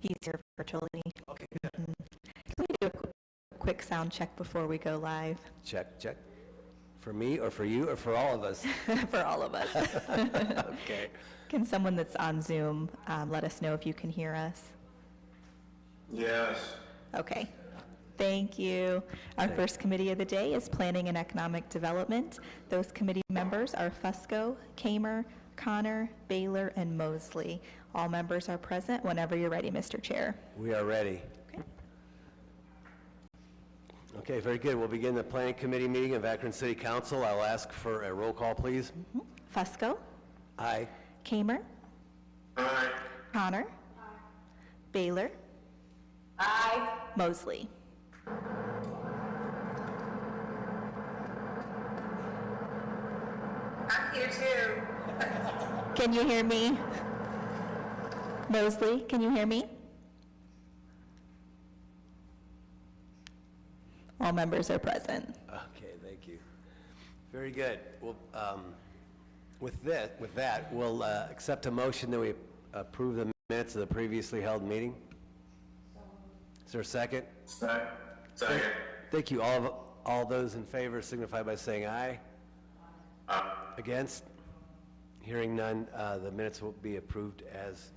He's here virtually. Okay, good. Can we do a quick sound check before we go live? Check, check. For me or for you or for all of us? For all of us. Okay. Can someone that's on Zoom let us know if you can hear us? Yes. Okay. Thank you. Our first committee of the day is Planning and Economic Development. Those committee members are Fusco, Kamer, Connor, Baylor, and Mosley. All members are present whenever you're ready, Mr. Chair. We are ready. Okay. Okay, very good. We'll begin the Planning Committee meeting of Akron City Council. I'll ask for a roll call, please. Fusco. Aye. Kamer. Aye. Connor. Aye. Baylor. Aye. Mosley. I'm here too. Can you hear me? Mosley, can you hear me? All members are present. Okay, thank you. Very good. Well, with that, we'll accept a motion that we approve the minutes of the previously held meeting. Is there a second? Second. Thank you. All those in favor signify by saying aye. Aye. Against? Hearing none, the minutes will be approved as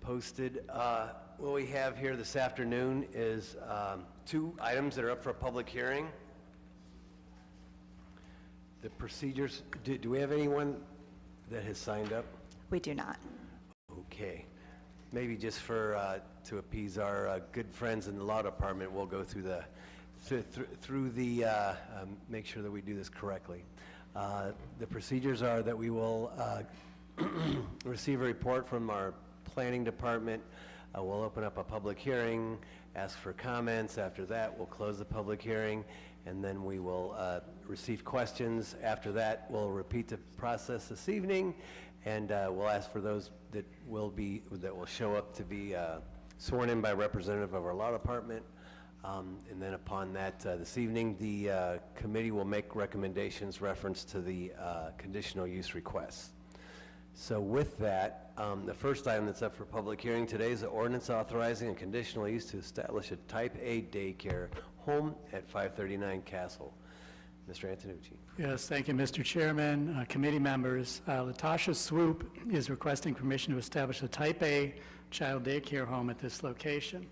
posted. What we have here this afternoon is two items that are up for a public hearing. The procedures, do we have anyone that has signed up? We do not. Okay. Maybe just for, to appease our good friends in the law department, we'll go through make sure that we do this correctly. The procedures are that we will receive a report from our planning department. We'll open up a public hearing, ask for comments. After that, we'll close the public hearing, and then we will receive questions. After that, we'll repeat the process this evening, and we'll ask for those that will show up to be sworn in by a representative of our law department. And then upon that, this evening, the committee will make recommendations reference to the conditional use requests. So with that, the first item that's up for public hearing today is the ordinance authorizing a conditional use to establish a Type A daycare home at 539 Castle. Mr. Antonucci. Yes, thank you, Mr. Chairman, committee members. Latasha Swoop is requesting permission to establish a Type A child daycare home at this location.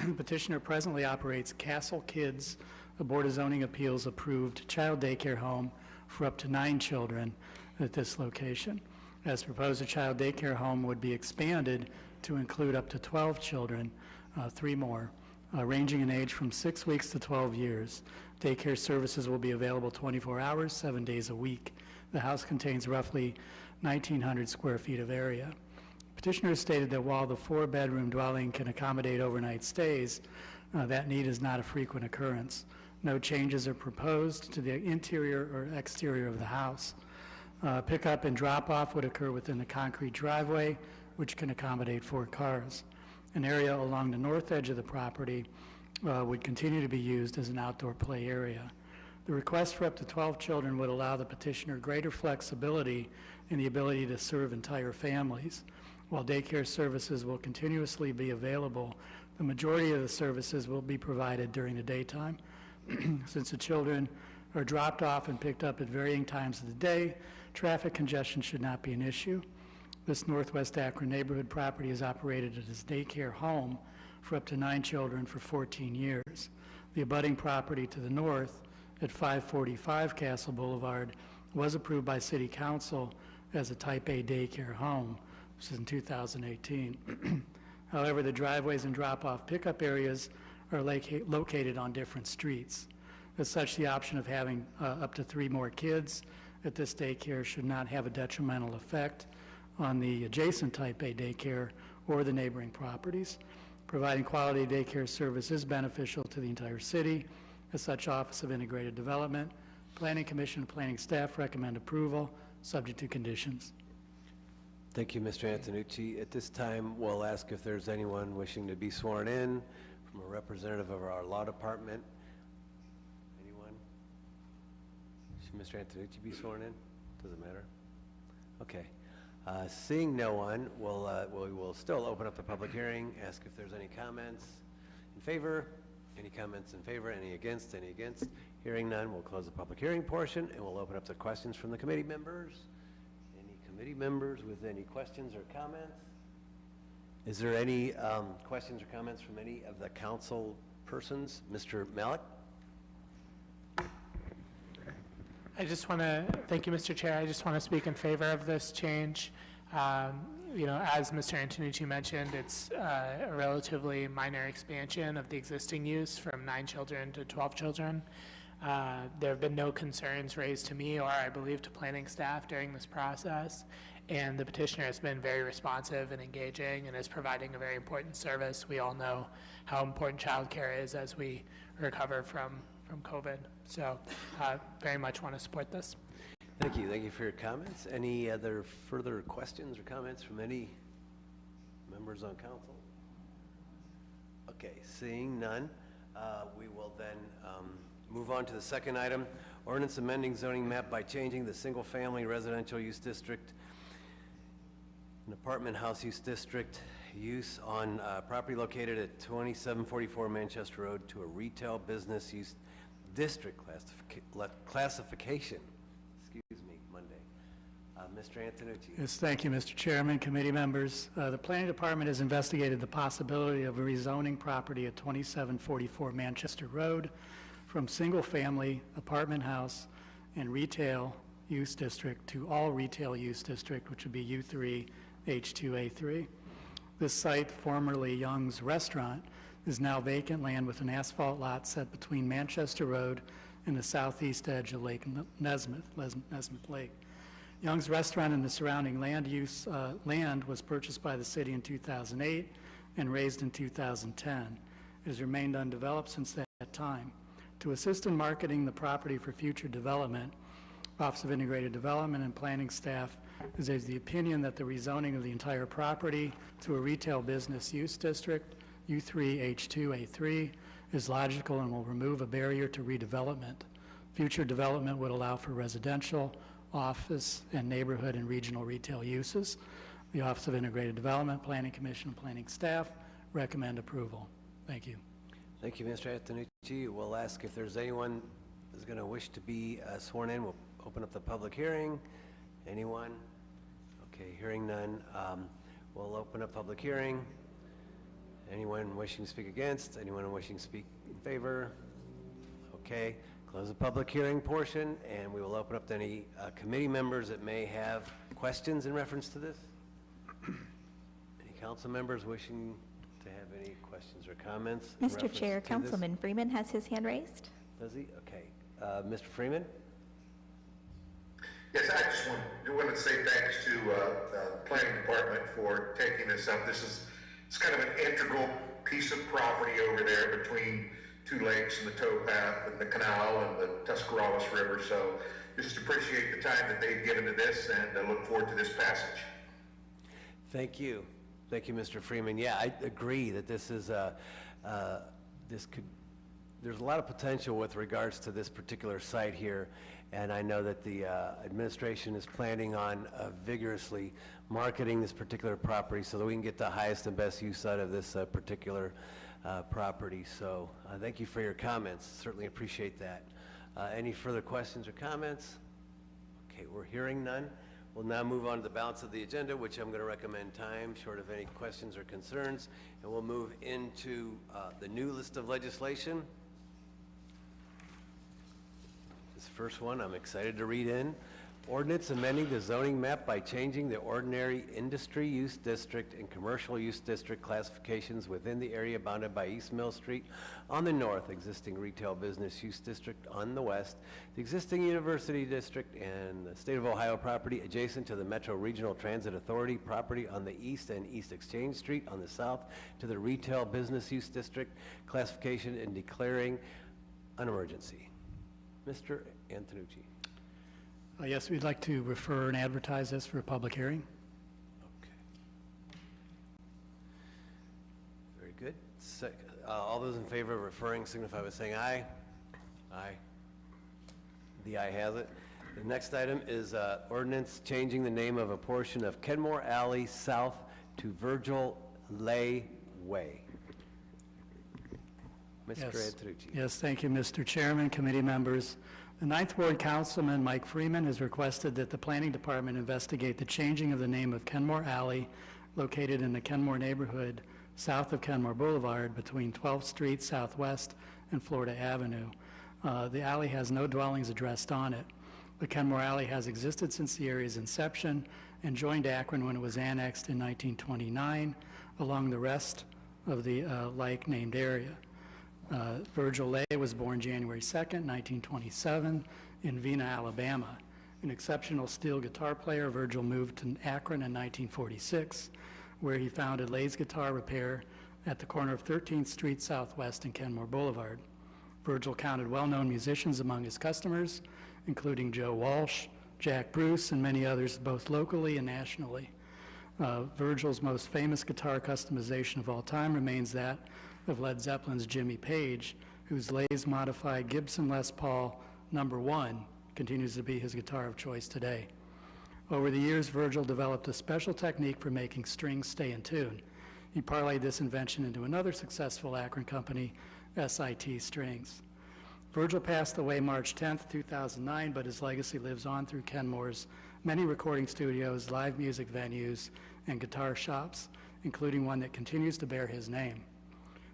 The petitioner presently operates Castle Kids, a Board of Zoning Appeals approved child daycare home for up to 9 children at this location. As proposed, a child daycare home would be expanded to include up to 12 children, 3 more, ranging in age from 6 weeks to 12 years. Daycare services will be available 24 hours, 7 days a week. The house contains roughly 1,900 square feet of area. Petitioner stated that while the 4-bedroom dwelling can accommodate overnight stays, that need is not a frequent occurrence. No changes are proposed to the interior or exterior of the house. Pickup and drop-off would occur within the concrete driveway, which can accommodate 4 cars. An area along the north edge of the property would continue to be used as an outdoor play area. The request for up to 12 children would allow the petitioner greater flexibility in the ability to serve entire families. While daycare services will continuously be available, the majority of the services will be provided during the daytime. Since the children are dropped off and picked up at varying times of the day, traffic congestion should not be an issue. This Northwest Akron neighborhood property is operated as a daycare home for up to 9 children for 14 years. The abutting property to the north at 545 Castle Boulevard was approved by City Council as a Type A daycare home. This is in 2018. However, the driveways and drop-off pickup areas are located on different streets. As such, the option of having up to 3 more kids at this daycare should not have a detrimental effect on the adjacent Type A daycare or the neighboring properties. Providing quality daycare service is beneficial to the entire city. As such, Office of Integrated Development, Planning Commission, and Planning staff recommend approval, subject to conditions. Thank you, Mr. Antonucci. At this time, we'll ask if there's anyone wishing to be sworn in from a representative of our law department. Anyone? Should Mr. Antonucci be sworn in? Doesn't matter. Okay. Seeing no one, we will still open up the public hearing, ask if there's any comments in favor, any comments in favor, any against, any against. Hearing none, we'll close the public hearing portion, and we'll open up the questions from the committee members. Any committee members with any questions or comments? Is there any questions or comments from any of the council persons? Mr. Malik? I just want to, thank you, Mr. Chair. I just want to speak in favor of this change. You know, as Mr. Antonucci mentioned, it's a relatively minor expansion of the existing use from 9 children to 12 children. There have been no concerns raised to me or I believe to planning staff during this process, and the petitioner has been very responsive and engaging and is providing a very important service. We all know how important childcare is as we recover from COVID. So very much want to support this. Thank you. Thank you for your comments. Any other further questions or comments from any members on council? Okay, seeing none, we will then move on to the second item. Ordinance amending zoning map by changing the single-family residential use district and apartment house use district use on property located at 2744 Manchester Road to a retail business use district classification. Excuse me, Monday. Mr. Antonucci. Yes, thank you, Mr. Chairman, committee members. The Planning Department has investigated the possibility of rezoning property at 2744 Manchester Road from single-family apartment house and retail use district to all retail use district, which would be U3, H2A3. This site, formerly Young's Restaurant, is now vacant land with an asphalt lot set between Manchester Road and the southeast edge of Lake Nesmith Lake. Young's Restaurant and the surrounding land was purchased by the city in 2008 and raised in 2010. It has remained undeveloped since that time. To assist in marketing the property for future development, Office of Integrated Development and Planning staff is of the opinion that the rezoning of the entire property to a retail business use district, U3, H2, A3, is logical and will remove a barrier to redevelopment. Future development would allow for residential, office, and neighborhood and regional retail uses. The Office of Integrated Development, Planning Commission, and Planning staff recommend approval. Thank you. Thank you, Mr. Antonucci. We'll ask if there's anyone who's going to wish to be sworn in. We'll open up the public hearing. Anyone? Okay, hearing none. We'll open up public hearing. Anyone wishing to speak against? Anyone wishing to speak in favor? Okay, close the public hearing portion, and we will open up to any committee members that may have questions in reference to this. Any council members wishing to have any questions or comments? Mr. Chair, Councilman Freeman has his hand raised. Does he? Okay. Mr. Freeman? Yes, I just want to say thanks to the planning department for taking this up. It's kind of an integral piece of property over there between two lakes and the towpath and the canal and the Tuscarawas River. So just appreciate the time that they've given to this, and I look forward to this passage. Thank you. Thank you, Mr. Freeman. Yeah, I agree that this is there's a lot of potential with regards to this particular site here, and I know that the administration is planning on vigorously marketing this particular property so that we can get the highest and best use out of this particular property. So thank you for your comments. Certainly appreciate that. Any further questions or comments? Okay, we're hearing none. We'll now move on to the balance of the agenda, which I'm going to recommend time, short of any questions or concerns, and we'll move into the new list of legislation. This first one I'm excited to read in. Ordinance amending the zoning map by changing the ordinary industry use district and commercial use district classifications within the area bounded by East Mill Street on the north, existing retail business use district on the west, the existing university district and the state of Ohio property adjacent to the Metro Regional Transit Authority property on the east and East Exchange Street on the south to the retail business use district classification and declaring an emergency. Mr. Antonucci. Yes, we'd like to refer and advertise this for a public hearing. Okay. Very good. All those in favor of referring signify by saying aye. Aye. The aye has it. The next item is ordinance changing the name of a portion of Kenmore Alley south to Virgil Lay Way. Mr. Antonucci. Yes, thank you, Mr. Chairman, committee members. The 9th Ward Councilman, Mike Freeman, has requested that the Planning Department investigate the changing of the name of Kenmore Alley, located in the Kenmore neighborhood south of Kenmore Boulevard between 12th Street Southwest and Florida Avenue. The alley has no dwellings addressed on it. The Kenmore Alley has existed since the area's inception and joined Akron when it was annexed in 1929, along the rest of the like-named area. Virgil Lay was born January 2nd, 1927, in Vina, Alabama. An exceptional steel guitar player, Virgil moved to Akron in 1946, where he founded Lay's Guitar Repair at the corner of 13th Street Southwest and Kenmore Boulevard. Virgil counted well-known musicians among his customers, including Joe Walsh, Jack Bruce, and many others, both locally and nationally. Virgil's most famous guitar customization of all time remains that of Led Zeppelin's Jimmy Page, whose Lay's modified Gibson Les Paul No. 1 continues to be his guitar of choice today. Over the years, Virgil developed a special technique for making strings stay in tune. He parlayed this invention into another successful Akron company, SIT Strings. Virgil passed away March 10th, 2009, but his legacy lives on through Kenmore's many recording studios, live music venues, and guitar shops, including one that continues to bear his name.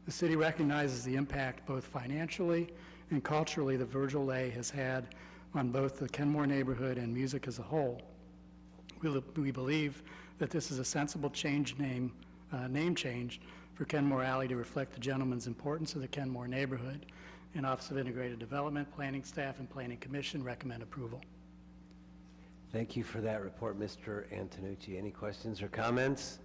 The city recognizes the impact both financially and culturally that Virgil Lay has had on both the Kenmore neighborhood and music as a whole. We believe that this is a sensible name change for Kenmore Alley to reflect the gentleman's importance of the Kenmore neighborhood. And Office of Integrated Development, Planning Staff, and Planning Commission recommend approval. Thank you for that report, Mr. Antonucci. Any questions or comments?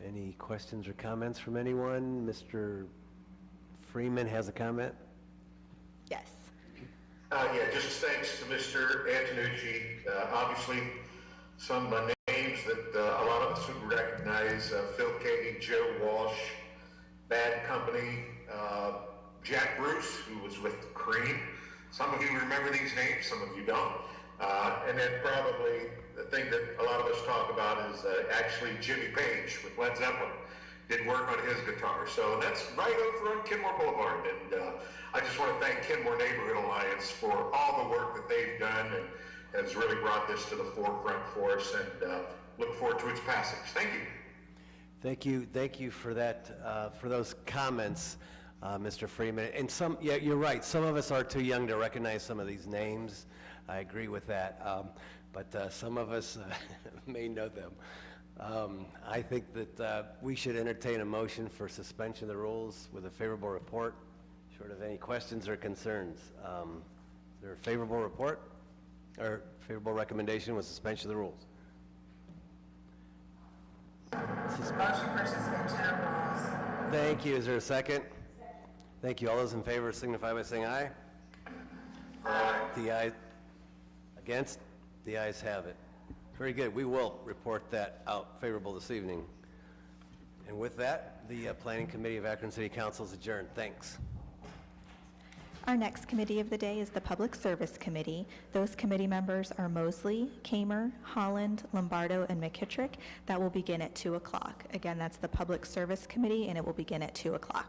Any questions or comments from anyone? Mr. Freeman has a comment? Yes. Yeah, just thanks to Mr. Antonucci. Obviously, some names that a lot of us would recognize, Phil Katie, Joe Walsh, Bad Company, Jack Bruce, who was with Cream. Some of you remember these names, some of you don't. And then probably the thing that a lot of us talk about is actually Jimmy Page with Led Zeppelin did work on his guitar. So that's right over on Kenmore Boulevard. And I just want to thank Kenmore Neighborhood Alliance for all the work that they've done and has really brought this to the forefront for us, and look forward to its passage. Thank you. Thank you for that, for those comments, Mr. Freeman. And yeah, you're right. Some of us are too young to recognize some of these names. I agree with that. But some of us may know them. I think that we should entertain a motion for suspension of the rules with a favorable report, short of any questions or concerns. Is there a favorable report or favorable recommendation with suspension of the rules? Motion for suspension of rules. Thank you. Is there a second? Thank you. All those in favor signify by saying aye. Aye. The ayes against? The ayes have it. Very good. We will report that out favorable this evening. And with that, the Planning Committee of Akron City Council is adjourned. Thanks. Our next committee of the day is the Public Service Committee. Those committee members are Mosley, Kamer, Holland, Lombardo, and McKittrick. That will begin at 2 o'clock. Again, that's the Public Service Committee, and it will begin at 2 o'clock.